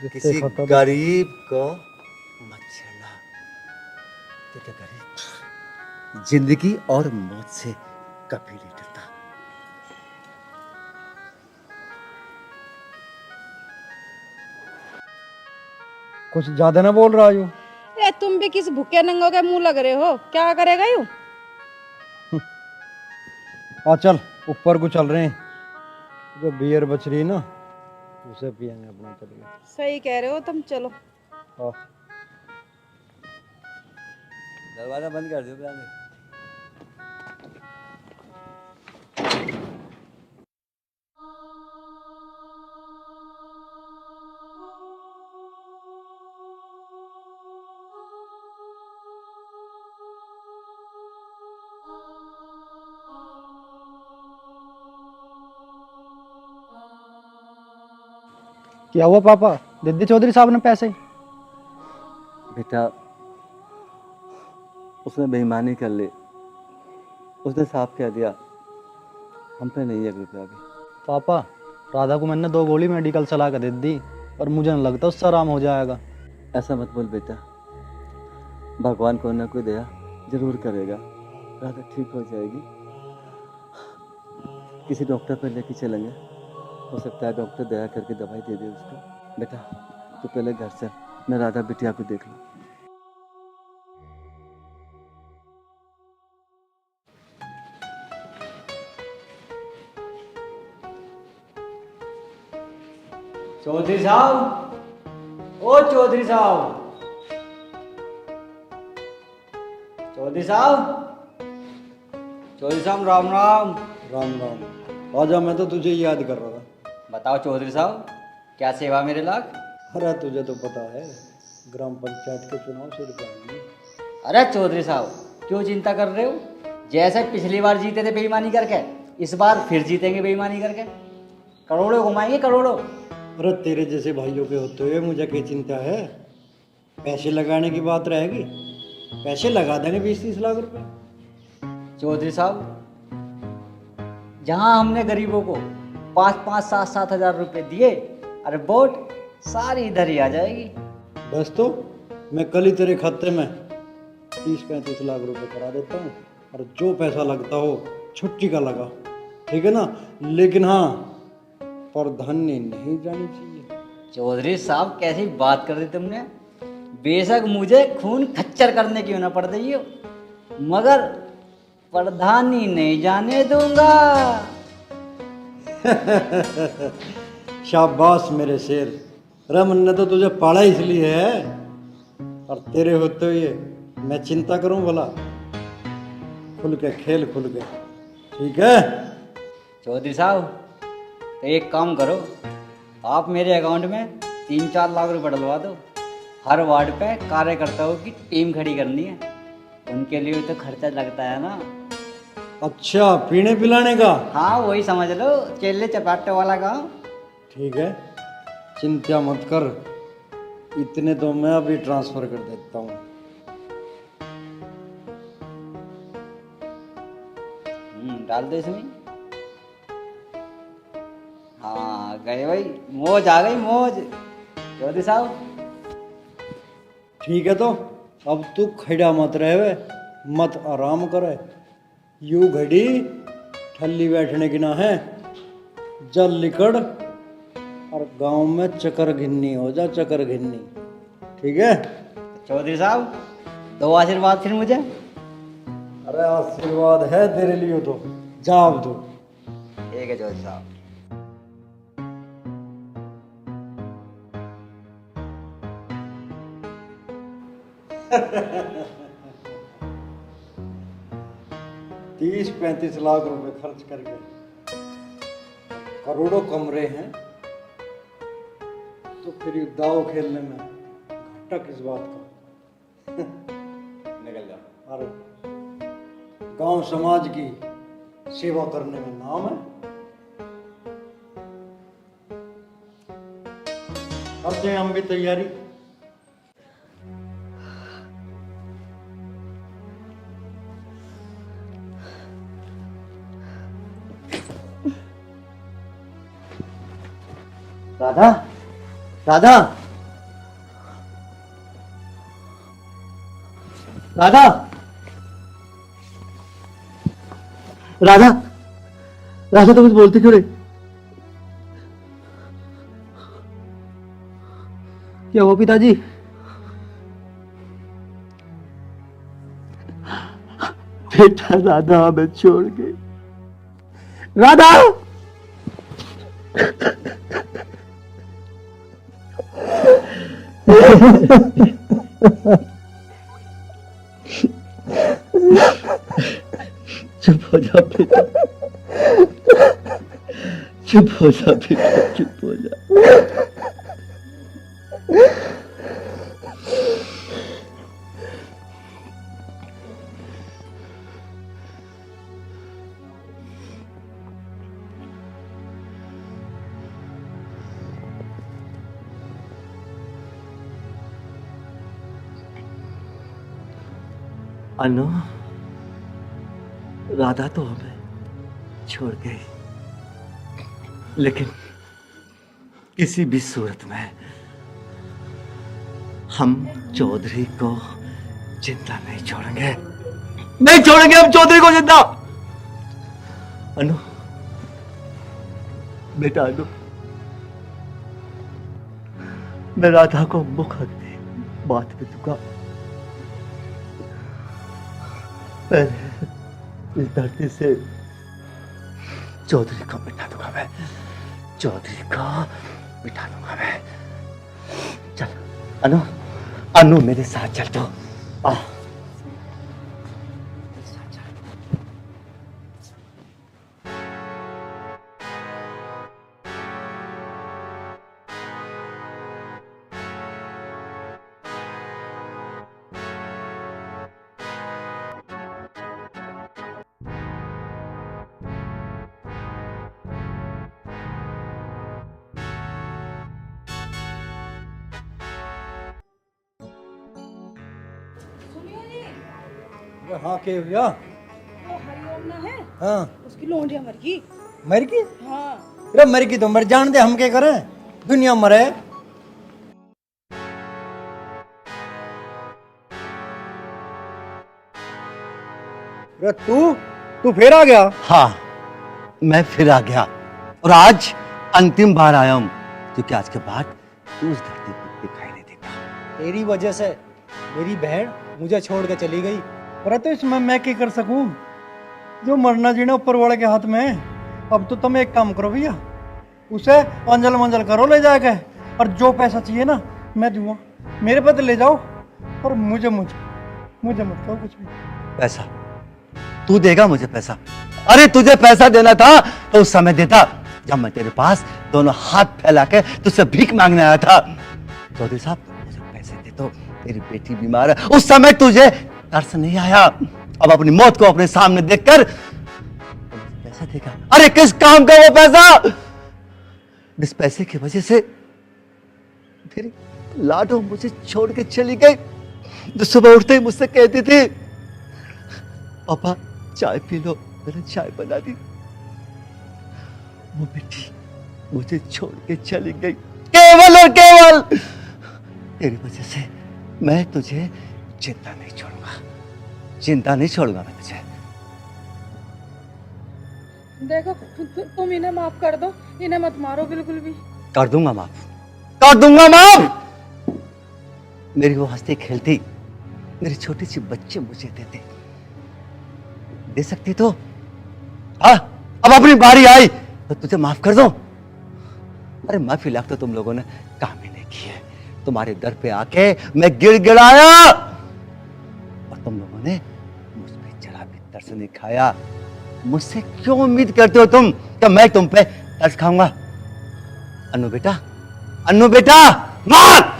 किसी गरीब को मत छेड़ना, क्योंकि गरीब जिंदगी और मौत से कभी नहीं डरता। कुछ ज्यादा ना बोल रहा हूँ। ए, तुम भी किस भूखे नंगों के मुंह लग रहे हो, क्या करेगा यूं? आ चल ऊपर को चल रहे हैं, जो बियर बच रही है ना उसे पियेंगे अपना, चल गए। सही कह रहे हो तुम, चलो। हाँ। दरवाजा बंद कर दो पहले। क्या हुआ पापा, दे दी चौधरी साहब ने पैसे? बेटा उसने बेईमानी कर ली, उसने साफ कह दिया हम पे नहीं है 1 रुपया भी। पापा राधा को मैंने 2 गोली मेडिकल से ला कर दे दी और मुझे नहीं लगता उससे आराम हो जाएगा। ऐसा मत बोल बेटा, भगवान कोई ना कोई दया जरूर करेगा, राधा ठीक हो जाएगी। किसी डॉक्टर पर लेके चलेंगे, हो सकता है डॉक्टर दया करके दवाई दे दे उसको। बेटा तू पहले घर चल, मैं राधा बिटिया को देख लूँ। चौधरी साहब, ओ चौधरी साहब, चौधरी साहब, चौधरी साहब राम राम। राम राम। आजा, मैं तो तुझे याद कर रहा था। बताओ चौधरी साहब, क्या सेवा मेरे लाग? अरे तुझे तो पता है ग्राम पंचायत के चुनाव सिर पे आएंगे। अरे चौधरी साहब क्यों चिंता कर रहे हो? जैसे पिछली बार जीते थे बेईमानी करके, इस बार फिर जीतेंगे बेईमानी करके, करोड़ों घुमाएंगे करोड़ों। अरे तेरे जैसे भाइयों के होते हुए मुझे क्या चिंता है? पैसे लगाने की बात रहेगी, पैसे लगा देंगे 20-30 लाख रुपए। चौधरी साहब जहां हमने गरीबों को 5-5, 7-7 हजार रुपए दिए, अरे वोट सारी इधर ही आ जाएगी। बस तो मैं कल ही तेरे खाते में 30-35 लाख रुपए करा देता हूँ, और जो पैसा लगता हो छुट्टी का लगा, ठीक है ना? लेकिन हाँ, प्रधानी नहीं जानी चाहिए। चौधरी साहब कैसी बात कर दी तुमने? बेशक मुझे खून खच्चर करने क्यों ना पड़ रही हो, मगर प्रधानी नहीं जाने दूंगा। शाबाश मेरे शेर। रमन ने तो तुझे पाला इसलिए है, और तेरे होते हुए मैं चिंता करूं भला? खुल के खेल, खुल के, ठीक है? चौधरी साहब तो एक काम करो, आप मेरे अकाउंट में 3-4 लाख रुपए डलवा दो। हर वार्ड पे कार्यकर्ताओं की टीम खड़ी करनी है, उनके लिए तो खर्चा लगता है ना। अच्छा, पीने पिलाने का? हाँ वही समझ लो, चेले चपाटे वाला काम। ठीक है, चिंता मत कर, इतने तो मैं अभी ट्रांसफर कर देता हूँ। डाल दो इसमें। हाँ गए भाई, मौज आ गई मौज। चौधरी साहब ठीक है, तो अब तू खड़ा मत रहे, मत आराम करे। यू घड़ी ठल्ली बैठने की ना है, जल लिकड़ और गांव में चक्कर घिन्नी हो जा, चक्कर घिन्नी, ठीक है? चौधरी साहब 2 आशीर्वाद फिर मुझे। अरे आशीर्वाद है तेरे लिए तो, जा अब तू। ठीक है चौधरी साहब। तीस 35 लाख रुपए खर्च करके करोड़ों कमरे हैं, तो फिर ये दाव खेलने में घाटा किस बात का? निकल जा। और गांव समाज की सेवा करने में नाम है। करते हैं हम भी तैयारी। राधा, राधा, राधा, राधा, राधा, तो कुछ बोलती क्यों नहीं? क्या हुआ पिताजी? बेटा राधा हमें छोड़ के, राधा, चुप हो जा बेटा, चुप हो जा बेटा, चुप हो जा। अनु, राधा तो हमें छोड़ गई, लेकिन किसी भी सूरत में हम चौधरी को जिंदा नहीं छोड़ेंगे, नहीं छोड़ेंगे हम चौधरी को जिंदा। अनु, बेटा अनु, मैं राधा को मुख दे बात पे दूंगा, पहले इस धरती से चौधरी को मिटा दूंगा मैं, चौधरी को मिटा दूंगा मैं। चल अनु, अनु मेरे साथ चल तो। आ हाँ के भैया, वो हरिओम ना है, हाँ उसकी लोंडिया मर गई। मर की, हाँ अरे मर की तो मर जान दे, हम क्या करें, दुनिया मरे। अरे तू फिर आ गया? हाँ, मैं फिर आ गया और आज अंतिम बार आया हूं, क्योंकि आज के बाद तू उस धरती पर दिखाई नहीं देगा। तेरी वजह से मेरी बहन मुझे छोड़ के चली गई। अरे तो इसमें मैं क्या कर सकूं, जो मरना जीना ऊपर वाले के हाथ में है। अब तो तुम एक काम करो भैया, उसे अंजल मंजल करो ले जाके, और जो पैसा चाहिए ना मैं दूंगा, मेरे पे तो ले जाओ, और मुझे मत कहो कुछ भी। पैसा तू देगा मुझे पैसा? अरे तुझे पैसा देना था तो उस समय देता जब मैं तेरे पास दोनों हाथ फैला के तुझसे भीख मांगने आया था। चौधरी साहब मुझे पैसे दे दो, तेरी बेटी बीमार है। उस समय तुझे तरस नहीं आया, अब अपनी मौत को अपने सामने देखकर पैसा देगा। अरे किस काम का वो पैसा? जिस पैसे की वजह से तेरी लाडो मुझे छोड़ के चली गई, जो सुबह उठते ही मुझसे कहती थी पापा चाय पी लो, मैंने चाय बना दी। वो बेटी मुझे छोड़ के चली गई, केवल और केवल तेरी वजह से। मैं तुझे जिंदा नहीं छोड़ूंगा, चिंता नहीं छोड़ूंगा मैं तुझे। देखो तुम इन्हें माफ कर दो, इन्हें मत मारो बिल्कुल भी। कर दूंगा माफ, कर दूंगा माफ। मेरी वो हंसती खेलती मेरी छोटी सी बच्चे मुझे देते, दे सकती तो। हाँ, अब अपनी बारी आई तो तुझे माफ कर दूं। अरे माफी लाख तो तुम लोगों ने काम ही नहीं किए। तुम्हारे दर पे आके मैं गिड़गिड़ाया और तुम लोगों ने मुझ पे जरा भी तरस नहीं खाया। मुझसे क्यों उम्मीद करते हो तुम कि मैं तुम पे तरस खाऊंगा? अन्नू बेटा, अन्नू बेटा, मार!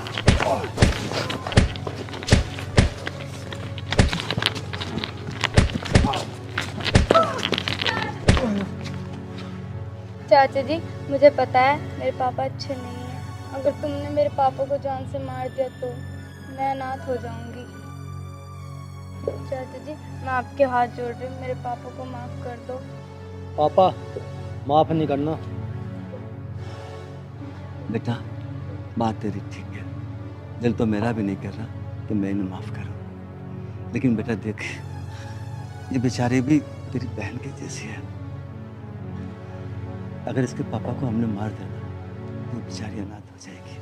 चाचा जी मुझे पता है मेरे पापा अच्छे नहीं हैं। अगर तुमने मेरे पापा को जान से मार दिया तो मैं अनाथ हो जाऊंगी। चाचा जी मैं आपके हाथ जोड़ रही हूँ, मेरे पापा को माफ कर दो। पापा माफ नहीं करना। बेटा बात तेरी ठीक है, दिल तो मेरा भी नहीं कर रहा कि मैं इन्हें माफ करूं, लेकिन बेटा देख ये बेचारी भी तेरी बहन के जैसी है। अगर इसके पापा को हमने मार दिया तो बेचारी अनाथ हो जाएगी।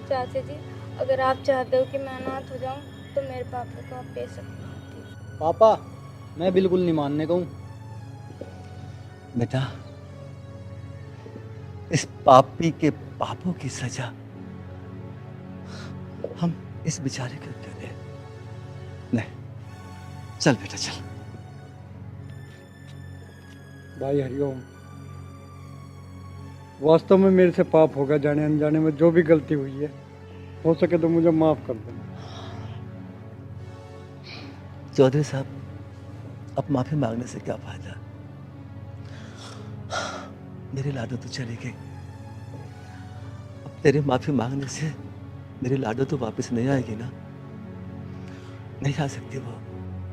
चाचा जी अगर आप चाहते हो कि मैं अनाथ हो जाऊं तो मेरे पापा को आप दे सकते हो। पापा मैं बिल्कुल नहीं मानने का हूँ। बेटा इस पापी के पापों की सजा हम इस बेचारे को क्यों दें? नहीं, चल बेटा चल। भाई हरिओम, वास्तव में मेरे से पाप होगा, जाने अनजाने में जो भी गलती हुई है, हो सके तो मुझे माफ कर देना। चौधरी साहब, अब माफी मांगने से क्या फायदा? मेरी लाडो तो चली गई, अब तेरी माफी मांगने से मेरी लाडो तो वापस नहीं आएगी ना, नहीं आ सकती वो।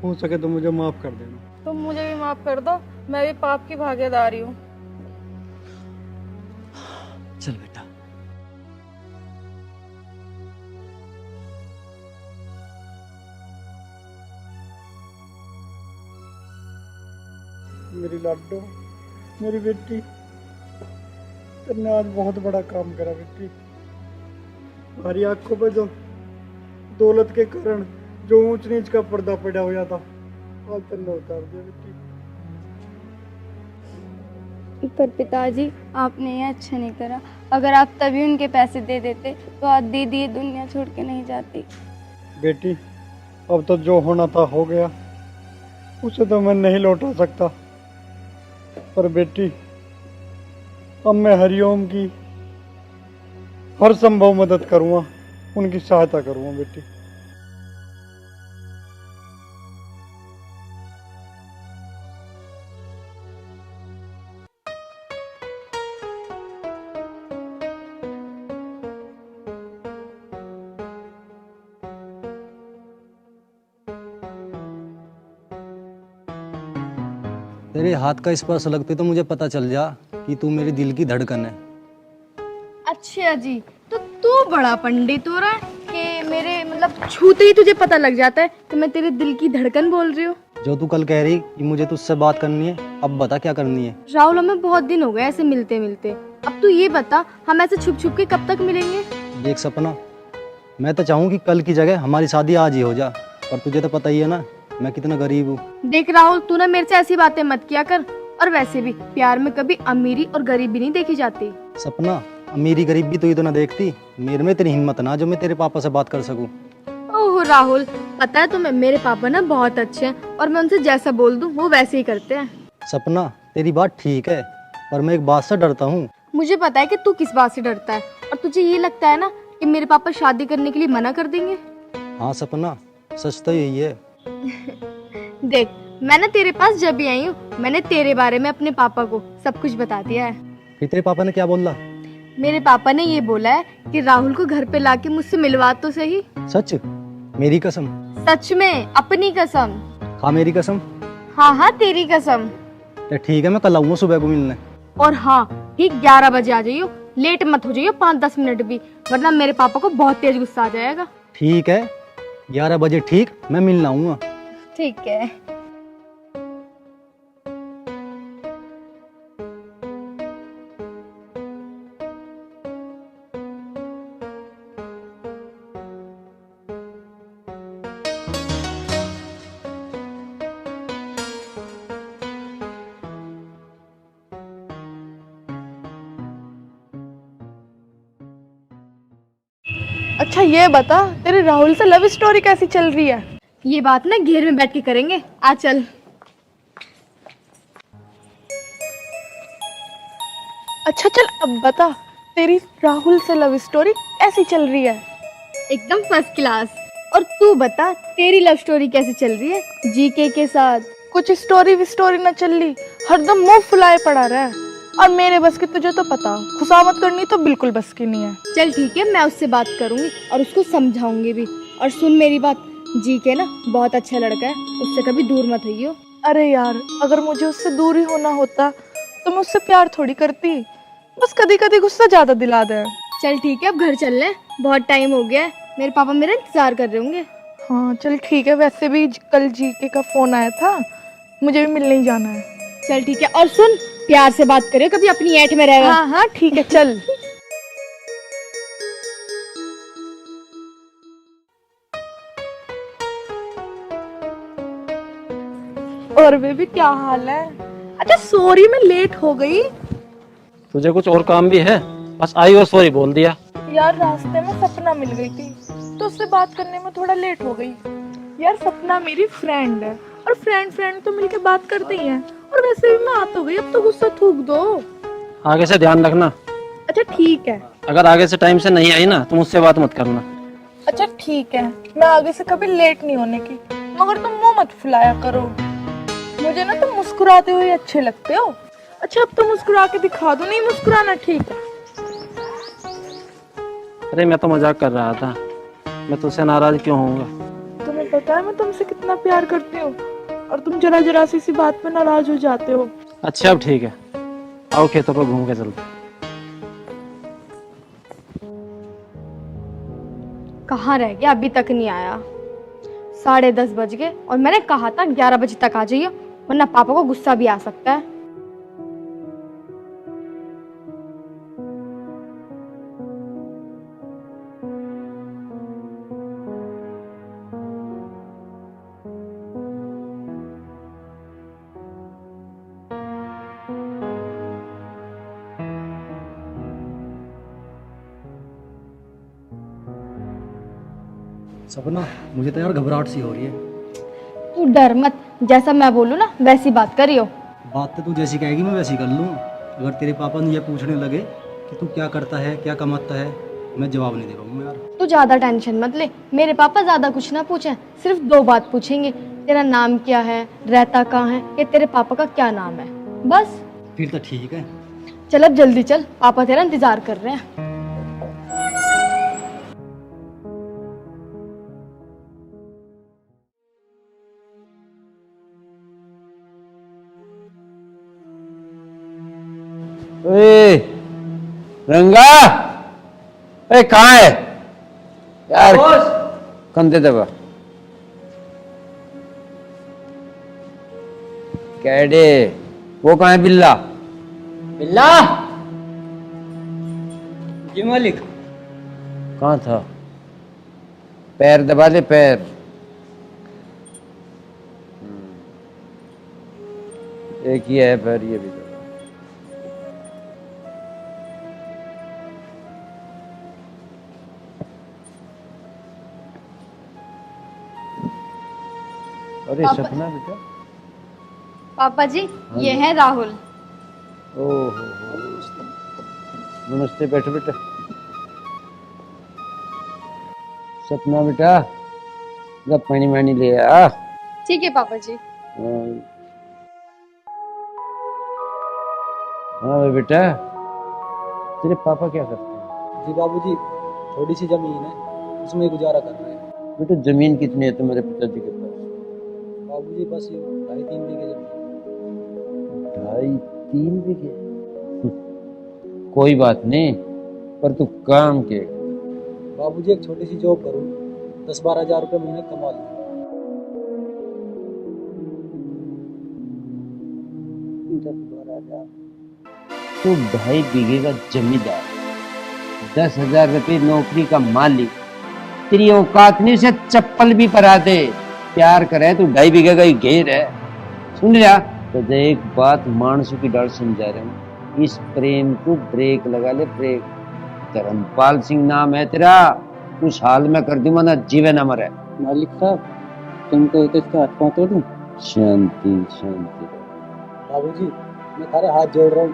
हो सके तो मुझे माफ कर देना। तुम मुझे भी माफ कर दो, मैं भी पाप की भागीदारी हूँ। चल बेटा। मेरी लाडो, मेरी बेटी, तेने आज बहुत बड़ा काम करा बेटी। हमारी आंखों पे जो दौलत के कारण जो ऊंच नीच का पर्दा पड़ा हुआ था, आज तेने उतार दिया बेटी। पर पिताजी, आपने ये अच्छा नहीं करा। अगर आप तभी उनके पैसे दे देते तो आज दीदी ये दुनिया छोड़ के नहीं जाती। बेटी, अब तो जो होना था हो गया, उसे तो मैं नहीं लौटा सकता। पर बेटी, अब मैं हरिओम की हर संभव मदद करूँगा, उनकी सहायता करूँगा बेटी। तेरे हाथ का स्पर्श लगते तो मुझे पता चल जा कि तू मेरे दिल की धड़कन है। अच्छा जी, तो तू बड़ा पंडित हो रहा है कि मेरे मतलब छूते ही तुझे पता लग जाता है कि मैं तेरे दिल की धड़कन बोल रही हूँ। जो तू कल कह रही कि मुझे तुझसे बात करनी है, अब बता क्या करनी है। राहुल, हमें बहुत दिन हो गए ऐसे मिलते मिलते। अब तू ये बता, हम ऐसे छुप छुप के कब तक मिलेंगे? देख सपना, मैं तो चाहूँ कि कल की जगह हमारी शादी आज ही हो जा, पर तुझे तो पता ही है ना मैं कितना गरीब हूँ। देख राहुल, तू ना मेरे से ऐसी बातें मत किया कर। और वैसे भी प्यार में कभी अमीरी और गरीबी नहीं देखी जाती। सपना, अमीरी गरीबी तो ये तो ना देखती, मेरे में इतनी हिम्मत ना जो मैं तेरे पापा से बात कर सकूं। ओह राहुल, पता है तुम्हें मेरे पापा ना बहुत अच्छे हैं और मैं उनसे जैसा बोल दूं वो वैसे ही करते हैं। सपना, तेरी बात ठीक है, पर मैं एक बात से डरता हूँ। मुझे पता है कि तू किस बात से डरता है, और तुझे ये लगता है ना कि मेरे पापा शादी करने के लिए मना कर देंगे। हाँ सपना, सच तो यही है। देख, मैं ना तेरे पास जब भी आई हूँ, मैंने तेरे बारे में अपने पापा को सब कुछ बता दिया है। फिर तेरे पापा ने क्या बोला? मेरे पापा ने ये बोला है कि राहुल को घर पे लाके मुझसे मिलवा तो सही। सच? मेरी कसम? सच में, अपनी कसम। हाँ मेरी कसम। हाँ हाँ तेरी कसम। तो ठीक है, मैं कल आऊंगा सुबह को मिलने। और हाँ, ठीक 11 बजे आ जाइयो, लेट मत हो जाइयो 5-10 मिनट भी, वरना मेरे पापा को बहुत तेज गुस्सा आ जाएगा। ठीक है, 11 बजे ठीक, मैं मिलने आऊंगा। ठीक है। अच्छा ये बता, तेरे राहुल से लव स्टोरी कैसी चल रही है? ये बात ना घेर में बैठ के करेंगे, आ चल। अच्छा चल अब बता, तेरी राहुल से लव स्टोरी कैसी चल रही है? एकदम फर्स्ट क्लास। और तू बता, तेरी लव स्टोरी कैसी चल रही है जीके के साथ? कुछ स्टोरी विस्टोरी न चल रही, हरदम मुंह फुलाए पड़ा रहा। और मेरे बस की तुझे तो पता, खुशामत करनी तो बिल्कुल बस की नहीं है। चल ठीक है, मैं उससे बात करूंगी और उसको समझाऊंगी भी। और सुन मेरी बात, जीके ना बहुत अच्छा लड़का है, उससे कभी दूर मत होइयो। अरे यार, अगर मुझे उससे दूर ही होना होता तो मैं उससे प्यार थोड़ी करती, बस कभी कभी गुस्सा ज्यादा दिला दे। चल ठीक है, अब घर चल ले, बहुत टाइम हो गया है, मेरे पापा मेरा इंतजार कर रहे होंगे। हाँ चल ठीक है, वैसे भी कल जीके का फोन आया था, मुझे भी मिलने ही जाना है। चल ठीक है, और सुन, प्यार से बात करियो, कभी अपनी ऐठ में रहेगा। हाँ हाँ ठीक है, चल। और बेबी क्या हाल है? अच्छा सॉरी, मैं लेट हो गई। तुझे कुछ और काम भी है? बस आई और सॉरी बोल दिया। यार रास्ते में सपना मिल गई थी, तो उससे बात करने में थोड़ा लेट हो गई। यार सपना मेरी फ्रेंड है, और फ्रेंड फ्रेंड तो मिलके बात करते ही हैं, और वैसे भी मैं आ तो गई, अब तो गुस्सा थूक दो। आगे से ध्यान रखना, अच्छा ठीक है। अगर आगे से टाइम से नहीं आई ना तो मुझसे बात मत करना। अच्छा ठीक है, मैं आगे से कभी लेट नहीं होने की, मगर तुम मुंह मत फुलाया करो। मुझे ना तुम मुस्कुराते हुए अच्छे लगते हो। अच्छा अब तो मुस्कुरा के दिखा दो। नहीं मुस्कुराना, ठीक है। अरे मैं तो मजाक कर रहा था, मैं तुझसे नाराज क्यों होऊंगा? तुम्हें पता है मैं तुमसे कितना प्यार करती हूँ, और तुम जरा जरा सी बात पे नाराज हो जाते हो। अच्छा अब ठीक है, आओ खेतों पर घूम के चलते। कहाँ रह गया, अभी तक नहीं आया। 10:30 बज गए और मैंने कहा था 11 बजे तक आ जाइए, वरना पापा को गुस्सा भी आ सकता है। सपना, मुझे तो यार घबराहट सी हो रही है। तू डर मत, जैसा मैं बोलूँ ना वैसी बात करियो। बात तो तू जैसी कहेगी मैं वैसी कर लूँ। अगर तेरे पापा ने ये पूछने लगे कि तू क्या करता है, क्या कमाता है, मैं जवाब नहीं दे पाऊंगा यार। तू ज्यादा टेंशन मत ले, मेरे पापा ज्यादा कुछ ना पूछे, सिर्फ 2 बात पूछेंगे, तेरा नाम क्या है, रहता कहाँ है, या तेरे पापा का क्या नाम है, बस। फिर तो ठीक है। चल अब जल्दी चल, पापा तेरा इंतजार कर रहे हैं। ए, रंगा, ए कहाँ है यार? कंधे दबा। कैडे, वो कहाँ है बिल्ला? बिल्ला जी मालिक। कहाँ था? पैर दबा दे, पैर। एक ही है पैर, ये भी दबा। अरे सपना बेटा। पापा जी, ये है राहुल। ओहो, नमस्ते, बैठो बेटा। सपना बेटा, जब पानी वानी ले आ। ठीक है पापा जी। हाँ भाई बेटा, तेरे पापा क्या करते हैं? जी बाबूजी, थोड़ी सी जमीन है, उसमें ही गुजारा कर रहे हैं। बेटा जमीन कितनी है तुम्हारे पिताजी के पास? बाबूजी बस ये 2.5-3 बीघे जमीन। 2.5-3 बीघे? कोई बात नहीं, पर तू काम के। बाबूजी एक छोटी सी जॉब करूँ, 10-12 हज़ार रुपये महीने कमा लूँ। 10-12 हज़ार? तू 2.5 बीघे का जमींदार, 10,000 रुपये नौकरी का मालिक, तेरी औकात नहीं से चप्पल भी परा दे। प्यार करे तू 2.5 बीघे का ही घेर है। सुन लिया तो एक बात मानसू की डर समझा रहे हूँ, इस प्रेम को ब्रेक लगा ले, ब्रेक। धर्मपाल सिंह नाम है तेरा, उस हाल में कर दूंगा ना जीवे ना मरे। मालिक साहब, तुमको तो इसका हाथ पाँव तोड़ दूं? शांति शांति। बाबूजी, मैं तारे हाथ जोड़ रहा हूँ,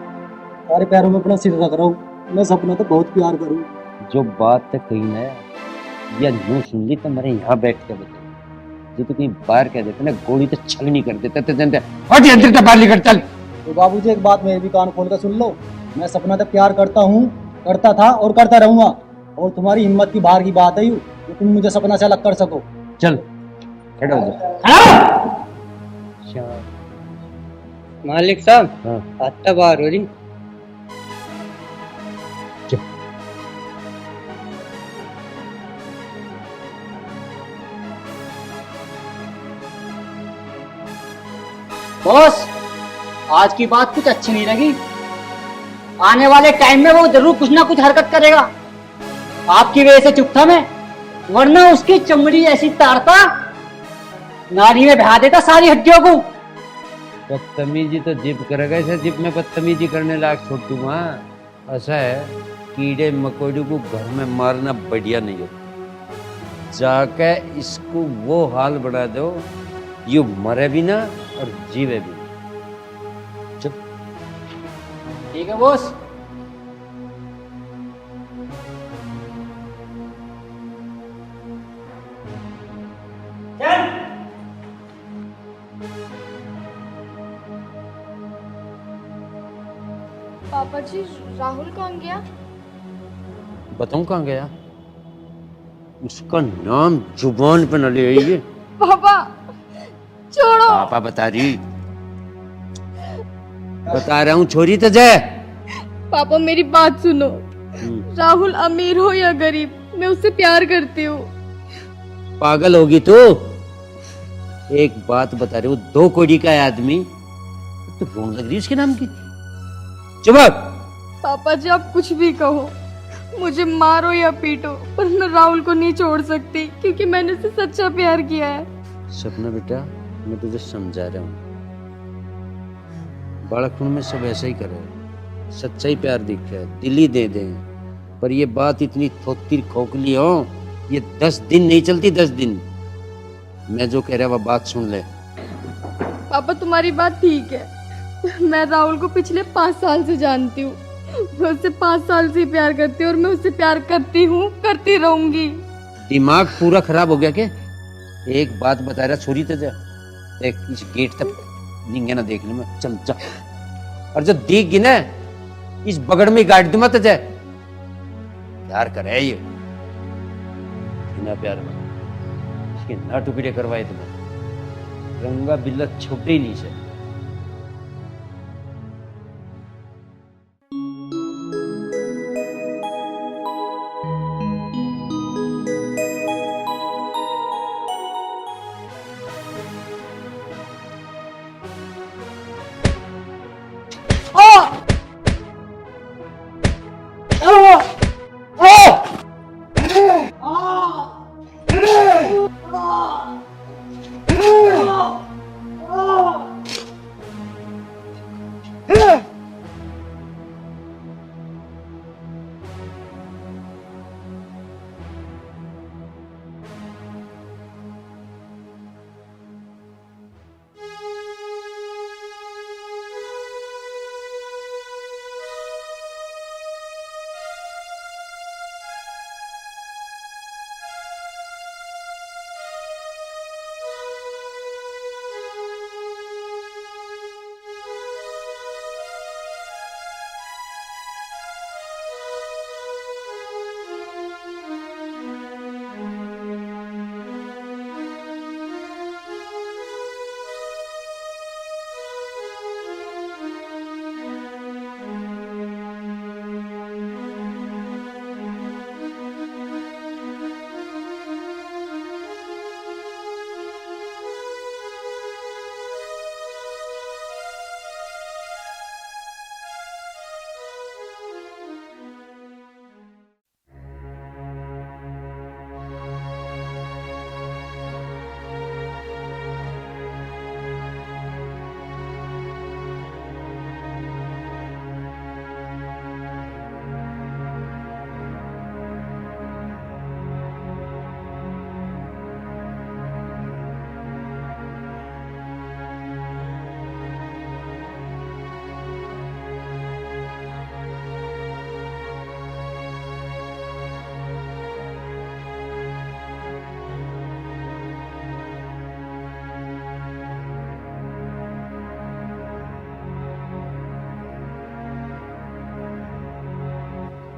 तारे पैरों में अपना सिर रख रहा हूँ। मैं सपना तो बहुत प्यार करूँ। जो बात तक कही ना या यूं सुन ली तो मेरे यहाँ बैठ के बता, जो तो कहीं बाहर कह देते ना गोली तो छलनी कर देते थे जनते। हट यंत्र तो बाहर निकल चल। तो बाबूजी एक बात मेरे भी कान खोल कर सुन लो, मैं सपना तो प्यार करता हूँ, करता था और करता रहूंगा। और तुम्हारी हिम्मत की बाहर की बात है कि तुम मुझे सपना से अलग कर सको। चल खड़ा हो जा। मालिक साहब, हाँ। हाथ बाहर हो रही। बॉस, आज की बात कुछ अच्छी नहीं लगी। आने वाले टाइम में वो जरूर कुछ ना कुछ हरकत करेगा। आपकी वजह से चुप था मैं, वरना उसकी चमड़ी ऐसी तारता, नाली में बहा देता सारी हड्डियों को। बदतमीजी तो जिप करेगा, ऐसे जिप में बदतमीजी करने लायक छोड़ दूंगा। ऐसा है, कीड़े मकोड़े को घर में मारना बढ़िया नहीं होता। जाके इसको वो हाल बढ़ा दो, यू मरे भी ना और जीवे भी। ठीक है बॉस। पापा जी राहुल कहाँ गया? बताऊं कहाँ गया? उसका नाम जुबान पे न ले आइए। पापा छोड़ो। पापा बता रही, बता रहा हूँ, छोरी तो जय। पापा मेरी बात सुनो, राहुल अमीर हो या गरीब, मैं उससे प्यार करती हूँ। पागल होगी तू? एक बात बता रही हूँ, 2 कौड़ी का है आदमी, तो रोन लग रही उसके नाम की। चुप। पापा जी आप कुछ भी कहो, मुझे मारो या पीटो, पर मैं राहुल को नहीं छोड़ सकती, क्योंकि मैंने उससे सच्चा प्यार किया है। सपना बेटा, मैं तुझे समझा रहा हूँ, बालकपन में सब ऐसा ही करे, सच्चा ही प्यार दिख रहा है, दिल ही दे दे। पर ये बात इतनी थोती खोखली हो, ये 10 दिन नहीं चलती, 10 दिन। मैं जो कह रहा वह बात सुन ले। पापा तुम्हारी बात ठीक है, मैं राहुल को पिछले 5 साल से जानती हूँ, मैं उससे 5 साल से प्यार करती हूँ, और मैं उससे प्यार करती हूँ, करती रहूंगी। दिमाग पूरा खराब हो गया क्या? एक बात बता रहा, छोरी तो जा, देख इस गेट तक नहीं ना देखने में, चल जा। और जब देख गी ना, इस बगड़ में गाड़ दी मत जाए। प्यार करे ये बिना प्यार में, इसके ना टुकड़े करवाए तुम्हें, रंगा बिल्ला छुट्टे ही नहीं से।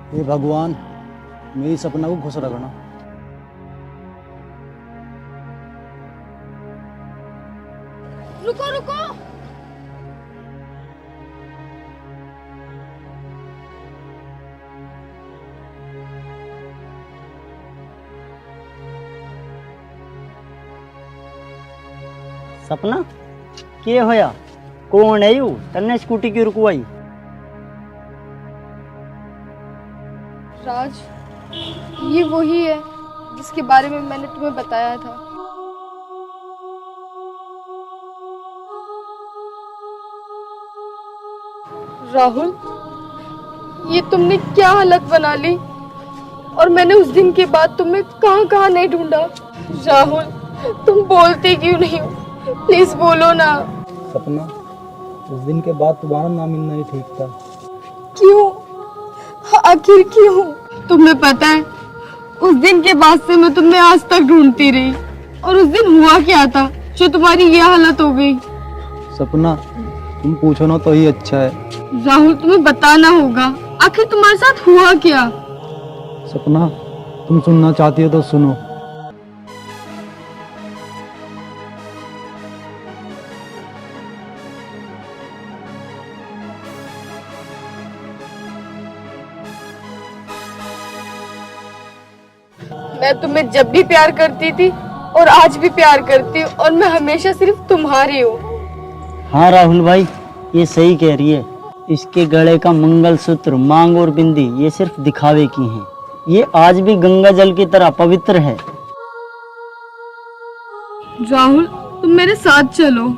हे भगवान, मेरी सपना को खुश रखना। रुको रुको, सपना के होया? कौन है यू? तन्ने स्कूटी क्यों रुकवाई? राज, ये वही है जिसके बारे में मैंने तुम्हें बताया था। राहुल, ये तुमने क्या हालत बना ली, और मैंने उस दिन के बाद तुम्हें कहाँ कहाँ नहीं ढूंढा। राहुल, तुम बोलते क्यों नहीं हो? प्लीज बोलो ना। सपना, उस दिन के बाद तुम्हारा ना मिलना ही ठीक था। क्यों? आखिर क्यों? तुम्हें पता है उस दिन के बाद से मैं तुम्हें आज तक ढूंढती रही, और उस दिन हुआ क्या था जो तुम्हारी ये हालत हो गई? सपना, तुम पूछो ना तो ही अच्छा है। राहुल, तुम्हें बताना होगा आखिर तुम्हारे साथ हुआ क्या? सपना, तुम सुनना चाहती हो तो सुनो। मैं तुम्हें जब भी प्यार करती थी और आज भी प्यार करती हूँ, और मैं हमेशा सिर्फ तुम्हारी हूँ। हाँ राहुल भाई, ये सही कह रही है। इसके गले का मंगलसूत्र, मांग और बिंदी ये सिर्फ दिखावे की हैं। ये आज भी गंगा जल की तरह पवित्र है। राहुल, तुम मेरे साथ चलो।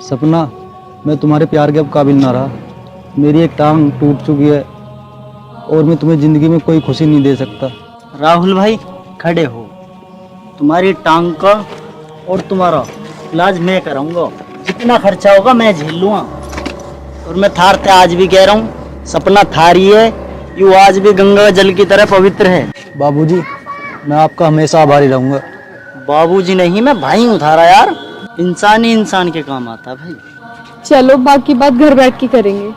सपना, मैं तुम्हारे प्यार के अब काबिल ना रहा। मेरी एक टांग टूट चुकी है और मैं तुम्हें जिंदगी में कोई खुशी नहीं दे सकता। राहुल भाई खड़े हो, तुम्हारी टांग का और तुम्हारा इलाज मैं कराऊंगा। जितना खर्चा होगा मैं झेल लूंगा। और मैं थारते आज भी कह रहा हूँ, सपना थारी है, यू आज भी गंगा जल की तरह पवित्र है। बाबूजी, मैं आपका हमेशा आभारी रहूंगा। बाबूजी नहीं, मैं भाई हूँ थारा यार। इंसान ही इंसान के काम आता है भाई। चलो, बाकी बात घर बैठ के करेंगे।